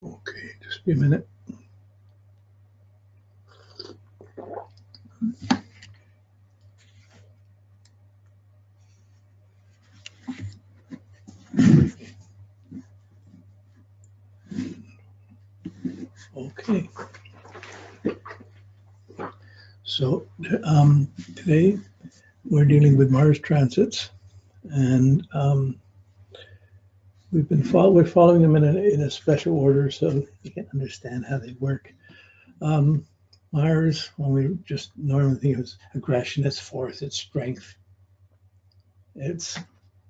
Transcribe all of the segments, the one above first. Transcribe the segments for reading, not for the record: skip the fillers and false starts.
Okay, just be a minute. Okay. So today we're dealing with Mars transits, and we're following them in a special order so you can understand how they work. Mars, when we just normally think of aggression, it's force, it's strength, it's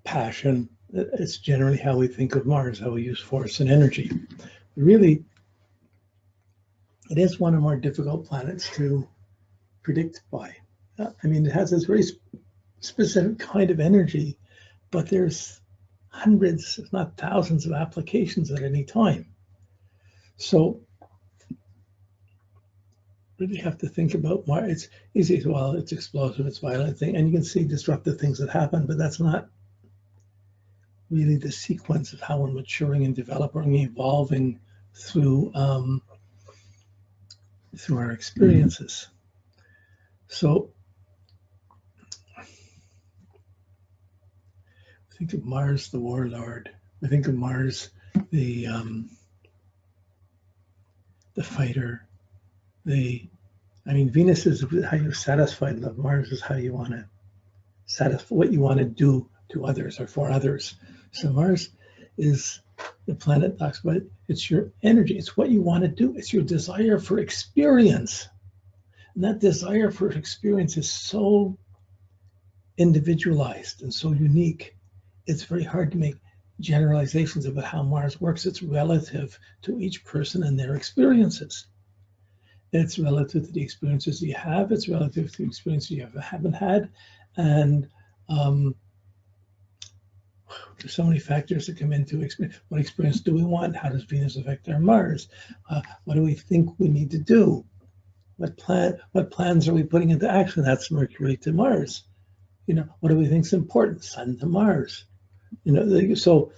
passion. It's generally how we think of Mars, how we use force and energy. Really, it is one of our more difficult planets to predict by. I mean, it has this very specific kind of energy, but there's hundreds, if not thousands, of applications at any time. So really have to think about why it's easy. Well, it's explosive, it's violent thing, and you can see disruptive things that happen, but that's not really the sequence of how we're maturing and developing, evolving through our experiences. So think of Mars, the warlord. I think of Mars, the fighter. Venus is how you satisfy love. Mars is how you want to satisfy what you want to do to others or for others. So Mars is the planet talks about it. It's your energy. It's what you want to do. It's your desire for experience. And that desire for experience is so individualized and so unique. It's very hard to make generalizations about how Mars works. It's relative to each person and their experiences. It's relative to the experiences you have. It's relative to the experiences you haven't had. And there's so many factors that come into experience. What experience do we want? How does Venus affect our Mars? What do we think we need to do? What plans are we putting into action? That's Mercury to Mars. What do we think is important? Sun to Mars. So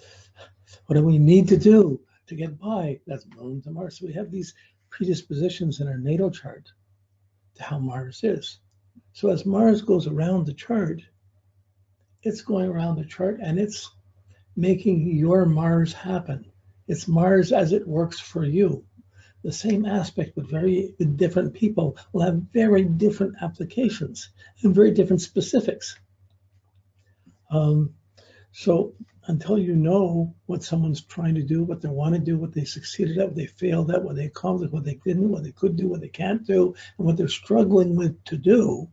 what do we need to do to get by? That's Moon to Mars. So we have these predispositions in our natal chart to how Mars is. So as Mars goes around the chart, it's going around the chart and it's making your Mars happen. It's Mars as it works for you. The same aspect with different people will have very different applications and very different specifics. So until you know what someone's trying to do, what they want to do, what they succeeded at, what they failed at, what they accomplished, what they didn't, what they could do, what they can't do, and what they're struggling with to do,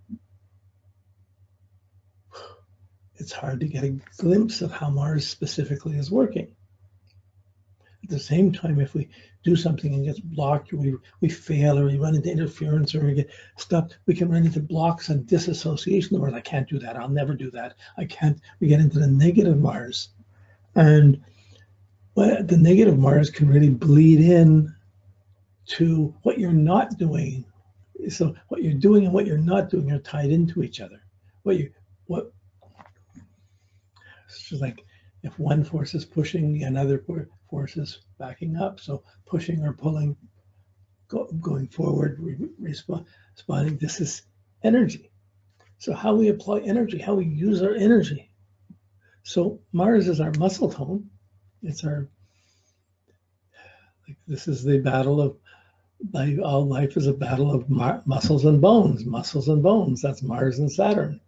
it's hard to get a glimpse of how Mars specifically is working. At the same time, if we do something and gets blocked, or we fail, or we run into interference, or we get stopped, we can run into blocks and disassociation. Where I can't do that. I'll never do that. I can't. We get into the negative Mars, and the negative Mars can really bleed in to what you're not doing. So what you're doing and what you're not doing are tied into each other. It's just like if one force is pushing, another force is backing up. So pushing or pulling, going forward, responding. This is energy. So how we apply energy, how we use our energy. So Mars is our muscle tone. It's this is the battle of life. All life is a battle of muscles and bones. Muscles and bones. That's Mars and Saturn.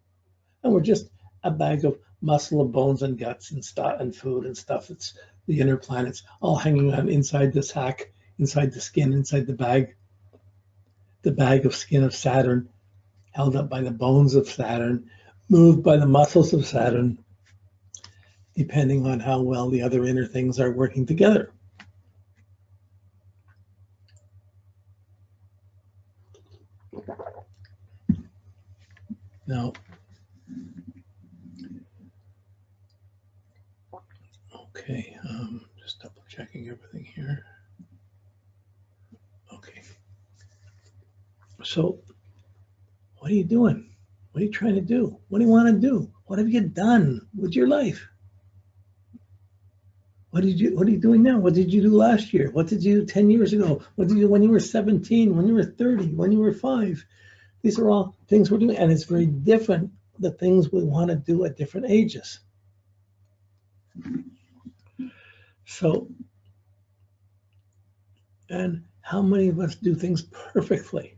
And we're just a bag of muscle and bones and guts and stuff and food and stuff. It's the inner planets all hanging on inside the sack, inside the skin, inside the bag of skin of Saturn, held up by the bones of Saturn, moved by the muscles of Saturn, depending on how well the other inner things are working together. Now, okay, just double checking everything here. Okay. So, what are you doing? What are you trying to do? What do you want to do? What have you done with your life? What are you doing now? What did you do last year? What did you do 10 years ago? What did you do when you were 17, when you were 30, when you were 5? These are all things we're doing, and it's very different, the things we want to do at different ages. So, and how many of us do things perfectly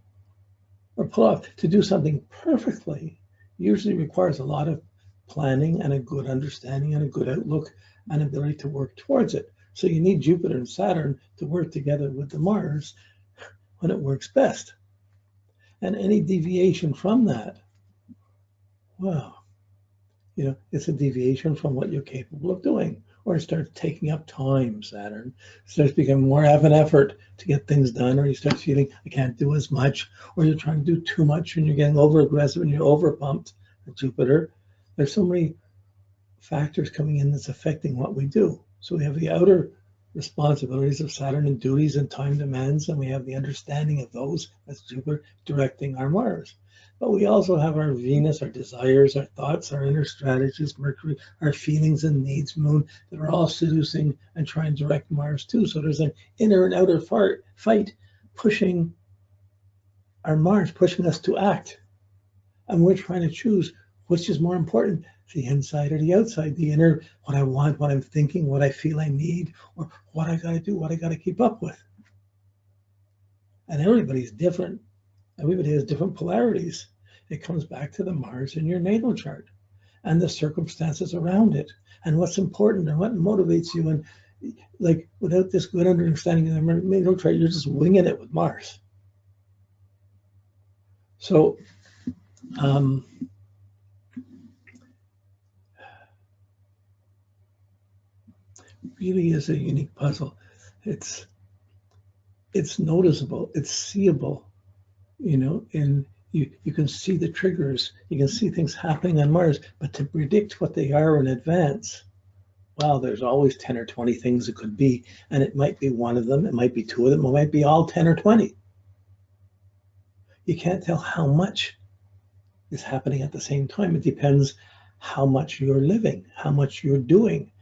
or pull off? To do something perfectly usually requires a lot of planning and a good understanding and a good outlook and ability to work towards it. So you need Jupiter and Saturn to work together with the Mars when it works best. And any deviation from that, well, it's a deviation from what you're capable of doing. Or it starts taking up time, Saturn. It starts becoming more of an effort to get things done, or you start feeling, I can't do as much, or you're trying to do too much and you're getting over aggressive and you're over pumped with Jupiter. There's so many factors coming in that's affecting what we do. So we have the outer responsibilities of Saturn and duties and time demands, and we have the understanding of those as Jupiter directing our Mars. But we also have our Venus, our desires, our thoughts, our inner strategies, Mercury, our feelings and needs, Moon, that are all seducing and trying to direct Mars too. So there's an inner and outer fight pushing our Mars, pushing us to act. And we're trying to choose which is more important, the inside or the outside, the inner, what I want, what I'm thinking, what I feel I need, or what I got to do, what I got to keep up with. And everybody's different. Everybody has different polarities. It comes back to the Mars in your natal chart and the circumstances around it and what's important and what motivates you. And like without this good understanding of the natal chart, you're just winging it with Mars. So really is a unique puzzle. It's noticeable, it's seeable, and you can see the triggers, you can see things happening on Mars, but to predict what they are in advance, well, there's always 10 or 20 things it could be, and it might be one of them, it might be two of them, it might be all 10 or 20. You can't tell how much is happening at the same time. It depends how much you're living, how much you're doing.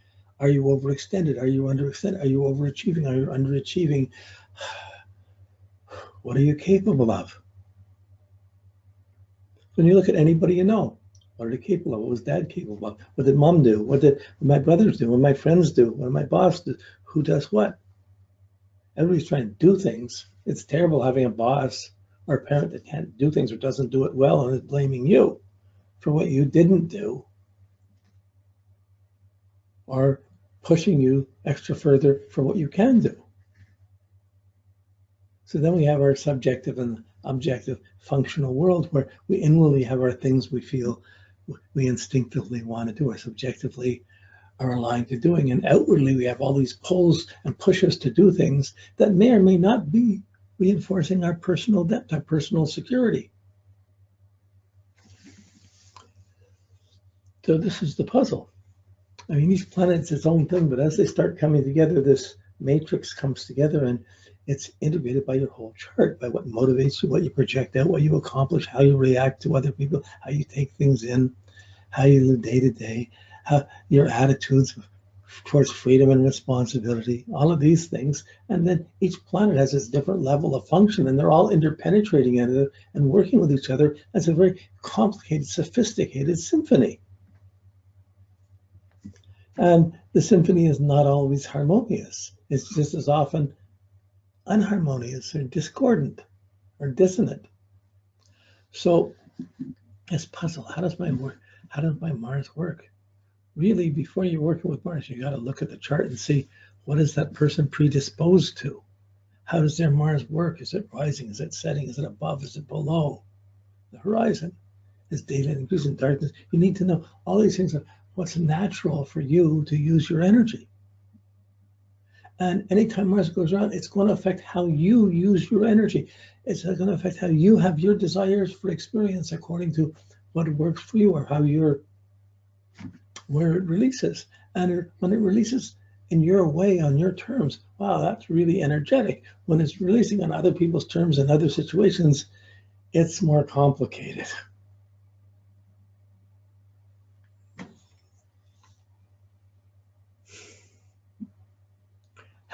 Are you overextended? Are you underextended? Are you overachieving? Are you underachieving? What are you capable of? When you look at anybody you know, what are they capable of? What was dad capable of? What did mom do? What did my brothers do? What did my friends do? What did my boss do? Who does what? Everybody's trying to do things. It's terrible having a boss or a parent that can't do things or doesn't do it well and is blaming you for what you didn't do or pushing you extra further for what you can do. So then we have our subjective and objective functional world where we inwardly have our things we feel we instinctively want to do or subjectively are aligned to doing. And outwardly, we have all these pulls and pushes to do things that may or may not be reinforcing our personal depth, our personal security. So this is the puzzle. I mean, each planet's its own thing, but as they start coming together, this matrix comes together and it's integrated by your whole chart, by what motivates you, what you project out, what you accomplish, how you react to other people, how you take things in, how you live day to day, how your attitudes towards freedom and responsibility, all of these things. And then each planet has its different level of function, and they're all interpenetrating and working with each other. It's a very complicated, sophisticated symphony. And the symphony is not always harmonious. It's just as often unharmonious or discordant or dissonant. So this puzzle, how does my Mars work? Really, before you're working with Mars, you got to look at the chart and see what is that person predisposed to? How does their Mars work? Is it rising? Is it setting? Is it above? Is it below the horizon? Is daylight increasing, darkness? You need to know all these things. What's natural for you to use your energy? And anytime Mars goes around, it's going to affect how you use your energy. It's going to affect how you have your desires for experience according to what works for you or how where it releases. And when it releases in your way, on your terms, wow, that's really energetic. When it's releasing on other people's terms in other situations, it's more complicated.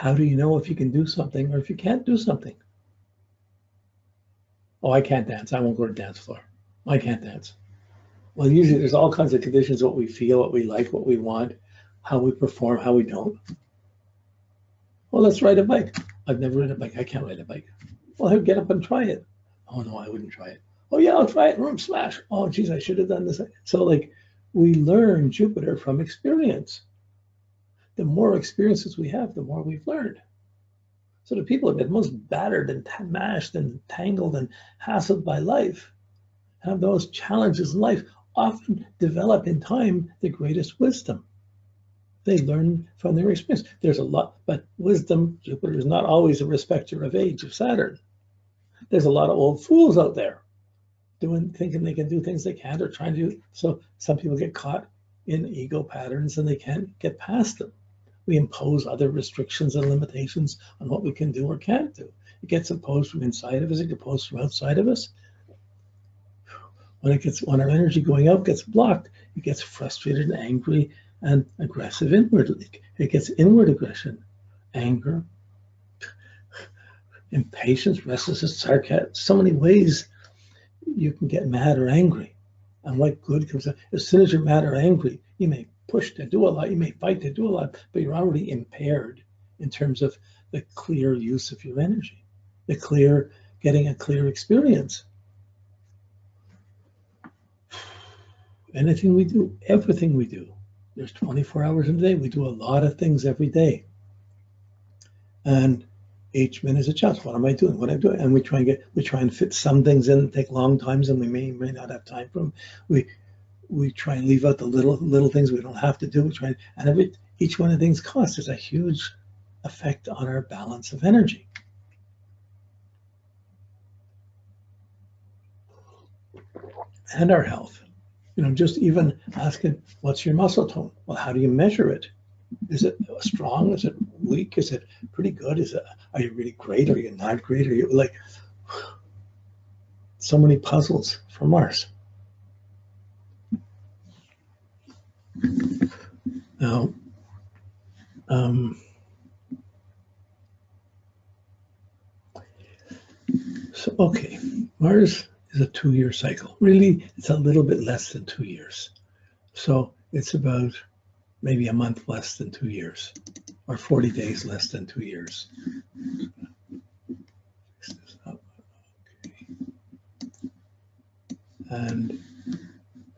How do you know if you can do something or if you can't do something? Oh, I can't dance. I won't go to the dance floor. I can't dance. Well, usually there's all kinds of conditions, what we feel, what we like, what we want, how we perform, how we don't. Well, let's ride a bike. I've never ridden a bike. I can't ride a bike. Well, get up and try it. Oh, no, I wouldn't try it. Oh, yeah, I'll try it. Smash. Oh, geez, I should have done this. So, like, we learn Jupiter from experience. The more experiences we have, the more we've learned. So the people who have been most battered and mashed and tangled and hassled by life, have those challenges in life, often develop in time the greatest wisdom. They learn from their experience. There's a lot, but wisdom, Jupiter is not always a respecter of age of Saturn. There's a lot of old fools out there thinking they can do things they can't or trying to do. So some people get caught in ego patterns and they can't get past them. We impose other restrictions and limitations on what we can do or can't do. It gets imposed from inside of us, it gets imposed from outside of us. When our energy going out gets blocked, it gets frustrated and angry and aggressive inwardly. It gets inward aggression, anger, impatience, restlessness, sarcasm. So many ways you can get mad or angry. And what good comes out? As soon as you're mad or angry, you may push to do a lot, you may fight to do a lot, but you're already impaired in terms of the clear use of your energy, getting a clear experience. Anything we do, everything we do, there's 24 hours in a day. We do a lot of things every day. And each minute is a chance. What am I doing? What am I doing? And we try and fit some things in, take long times, and we may not have time for them. We try and leave out the little things we don't have to do. Each one of the things costs. There's a huge effect on our balance of energy. And our health. Just even asking, what's your muscle tone? Well, how do you measure it? Is it strong? Is it weak? Is it pretty good? Are you really great? Are you not great? Are you like so many puzzles for Mars? Now, so okay, Mars is a 2-year cycle. Really, it's a little bit less than 2 years. So it's about maybe a month less than 2 years, or 40 days less than 2 years. Okay. And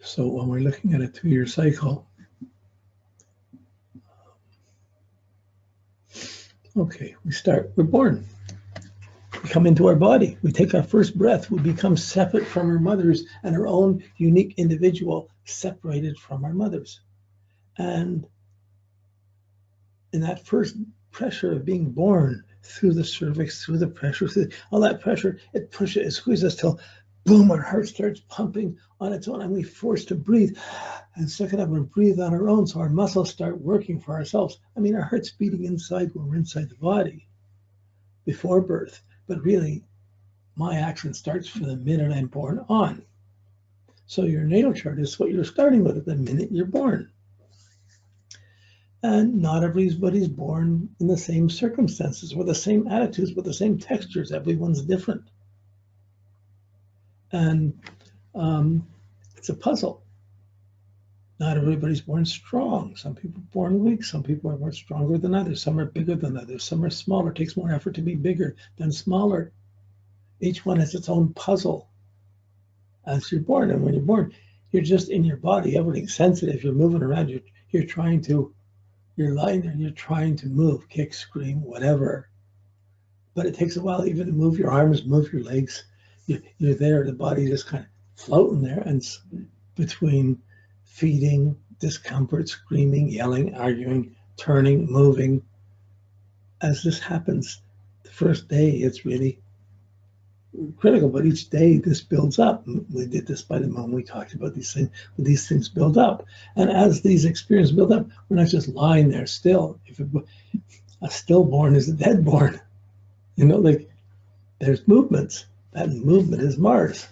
so when we're looking at a 2-year cycle, okay, we're born. We come into our body, we take our first breath, we become separate from our mothers and our own unique individual separated from our mothers. And in that first pressure of being born, through the cervix, through the pressure, all that pressure, it squeezes us till boom, our heart starts pumping on its own and we're forced to breathe and suck it up and breathe on our own. So our muscles start working for ourselves. I mean, our heart's beating inside when we're inside the body before birth. But really, my action starts from the minute I'm born on. So your natal chart is what you're starting with at the minute you're born. And not everybody's born in the same circumstances, with the same attitudes, with the same textures. Everyone's different. And it's a puzzle. Not everybody's born strong. Some people are born weak. Some people are more stronger than others. Some are bigger than others. Some are smaller. It takes more effort to be bigger than smaller. Each one has its own puzzle as you're born. And when you're born, you're just in your body. Everything's sensitive. You're moving around. You're lying there and you're trying to move, kick, scream, whatever. But it takes a while even to move your arms, move your legs. You're there. The body just kind of floating there. And between feeding, discomfort, screaming, yelling, arguing, turning, moving. As this happens, the first day, it's really critical, but each day this builds up. We did this by the moon. We talked about these things, but these things build up. And as these experiences build up, we're not just lying there still. A stillborn is a deadborn. Like there's movements. That movement is Mars.